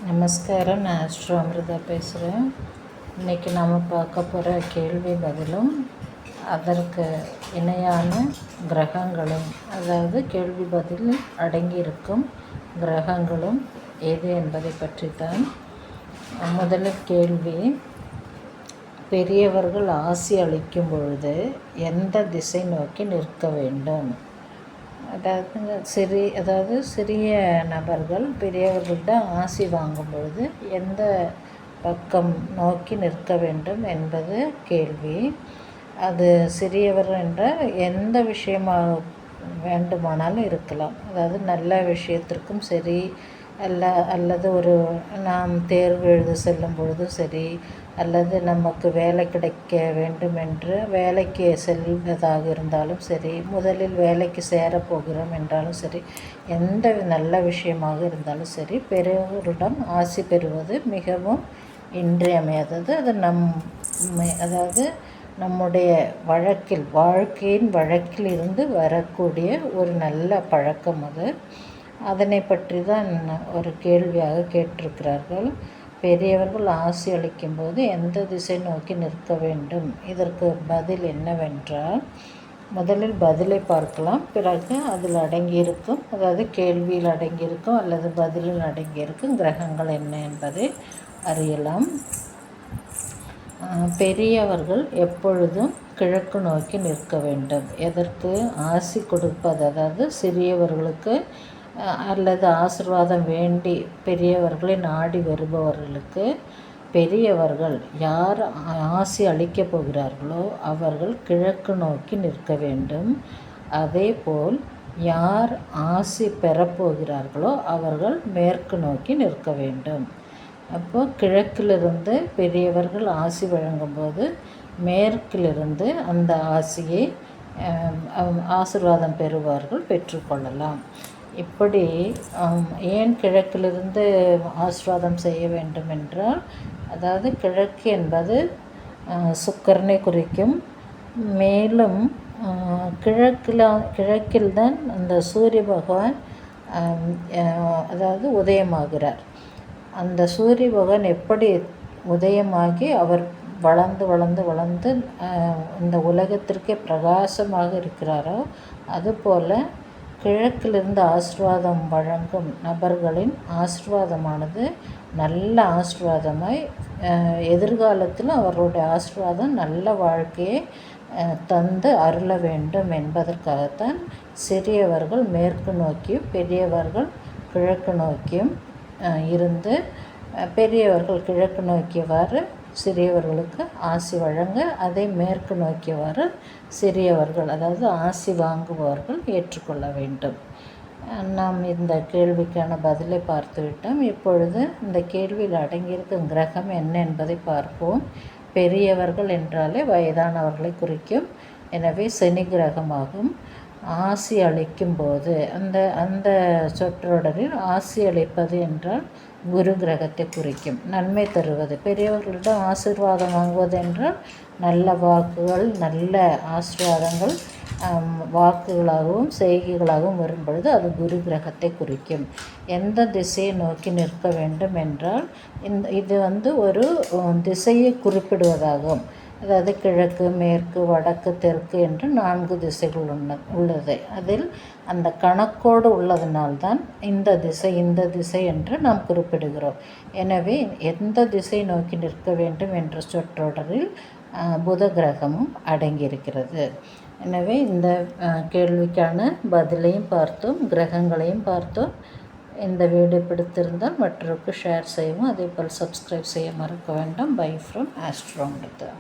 நமஸ்காரம். நான் ஆஸ்ட்ரோ அமிர்தா பேசுகிறேன். இன்றைக்கி நாம் பார்க்க போகிற கேள்வி பதிலும் அதற்கு இணையான கிரகங்களும், அதாவது கேள்வி பதில் அடங்கியிருக்கும் கிரகங்களும் எது என்பதை பற்றி தான். முதலில் கேள்வி: பெரியவர்கள் ஆசி அளிக்கும் பொழுது எந்த திசை நோக்கி நிற்க வேண்டும்? அதாவது சிறிய நபர்கள் பெரியவர்கள்ட்ட ஆசி வாங்கும் பொழுது எந்த பக்கம் நோக்கி நிற்க வேண்டும் என்பது கேள்வி. அது சிறியவர் என்ற எந்த விஷயமாக வேண்டுமானாலும் இருக்கலாம். அதாவது நல்ல விஷயத்திற்கும் சரி, அல்லது நாம் தேர்வு எழுத செல்லும் பொழுதும் சரி, அல்லது நமக்கு வேலை கிடைக்க வேண்டும் என்று வேலைக்கு செல்வதாக இருந்தாலும் சரி, முதலில் வேலைக்கு சேரப்போகிறோம் என்றாலும் சரி, எந்த நல்ல விஷயமாக இருந்தாலும் சரி, பெரியவரிடம் ஆசி பெறுவது மிகவும் இன்றியமையாதது. அது அதாவது நம்முடைய வாழ்க்கையின் வழக்கில் இருந்து வரக்கூடிய ஒரு நல்ல பழக்கம் அது. அதனை பற்றி தான் ஒரு கேள்வியாக கேட்டிருக்கிறார்கள். பெரியவர்கள் ஆசி அளிக்கும்போது எந்த திசை நோக்கி நிற்க வேண்டும்? இதற்கு பதில் என்னவென்றால், முதலில் பதிலை பார்க்கலாம். பிறகு அதில் அடங்கியிருக்கும், அதாவது கேள்வியில் அடங்கியிருக்கும் அல்லது பதிலில் அடங்கியிருக்கும் கிரகங்கள் என்ன என்பதை அறியலாம். பெரியவர்கள் எப்பொழுதும் கிழக்கு நோக்கி நிற்க வேண்டும். எதற்கு? ஆசி கொடுப்பது. அதாவது சிறியவர்களுக்கு அல்லது ஆசீர்வாதம் வேண்டி பெரியவர்களை நாடி வருபவர்களுக்கு பெரியவர்கள் யார் ஆசி அளிக்கப் போகிறார்களோ அவர்கள் கிழக்கு நோக்கி நிற்க வேண்டும். அதேபோல் யார் ஆசி பெறப்போகிறார்களோ அவர்கள் மேற்கு நோக்கி நிற்க வேண்டும். அப்போது கிழக்கிலிருந்து பெரியவர்கள் ஆசி வழங்கும்போது மேற்கிலிருந்து அந்த ஆசியை ஆசீர்வாதம் பெறுவார்கள் பெற்றுக்கொள்ளலாம். இப்படி ஏன் கிழக்கிலிருந்து ஆசீர்வாதம் செய்ய வேண்டும் என்றால், அதாவது கிழக்கு என்பது சுக்கிரனை குறிக்கும். மேலும் கிழக்கில்தான் அந்த சூரிய பகவான் அதாவது உதயமாகிறார். அந்த சூரிய பகவான் எப்படி உதயமாகி அவர் வளர்ந்து இந்த உலகத்திற்கே பிரகாசமாக இருக்கிறாரோ, அதுபோல் கிழக்கிலிருந்து ஆசீர்வாதம் வழங்கும் நபர்களின் ஆசீர்வாதமானது நல்ல ஆசீர்வாதமாய் எதிர்காலத்தில் அவர்களுடைய ஆசீர்வாதம் நல்ல வாழ்க்கையை தந்து அருள வேண்டும் என்பதற்காகத்தான் சிறியவர்கள் மேற்கு நோக்கியும் பெரியவர்கள் கிழக்கு நோக்கியும் இருந்து, பெரியவர்கள் கிழக்கு நோக்கியவாறு சிறியவர்களுக்கு ஆசி வழங்க, அதை மேற்கு நோக்கியவாறு சிறியவர்கள், அதாவது ஆசி வாங்குபவர்கள் ஏற்றுக்கொள்ள வேண்டும். நாம் இந்த கேள்விக்கான பதிலை பார்த்துவிட்டோம். இப்பொழுது இந்த கேள்வியில் அடங்கியிருக்கும் கிரகம் என்ன என்பதை பார்ப்போம். பெரியவர்கள் என்றாலே வயதானவர்களை குறிக்கும். எனவே சனி கிரகமாகும். ஆசி அளிக்கும் போது அந்த சொற்றொடரில் ஆசி அளிப்பது என்றால் குரு கிரகத்தை குறிக்கும். நன்மை தருவது, பெரியவர்களிடம் ஆசீர்வாதம் வாங்குவது என்றால் நல்ல வாக்குகள், நல்ல ஆசீர்வாதங்கள் வாக்குகளாகவும் செய்கைகளாகவும் வரும்பொழுது அது குரு கிரகத்தை குறிக்கும். எந்த திசையை நோக்கி நிற்க வேண்டும் என்றால், இது ஒரு திசையை குறிப்பிடுவதாகும். அதாவது கிழக்கு, மேற்கு, வடக்கு, தெற்கு என்று 4 திசைகள் உள்ளது. அதில் அந்த கணக்கோடு உள்ளதனால்தான் இந்த திசை என்று நாம் குறிப்பிடுகிறோம். எனவே எந்த திசை நோக்கி நிற்க வேண்டும் என்ற சொற்றொடரில் புத கிரகமும் அடங்கியிருக்கிறது. எனவே இந்த கேள்விக்கான பதிலையும் பார்த்தோம், கிரகங்களையும் பார்த்தோம். இந்த வீடியோ பிடித்திருந்தால் மற்றவருக்கு ஷேர் செய்யவும், அதேபோல் சப்ஸ்கிரைப் செய்ய மறக்க வேண்டாம். Bye from Astro Amrita.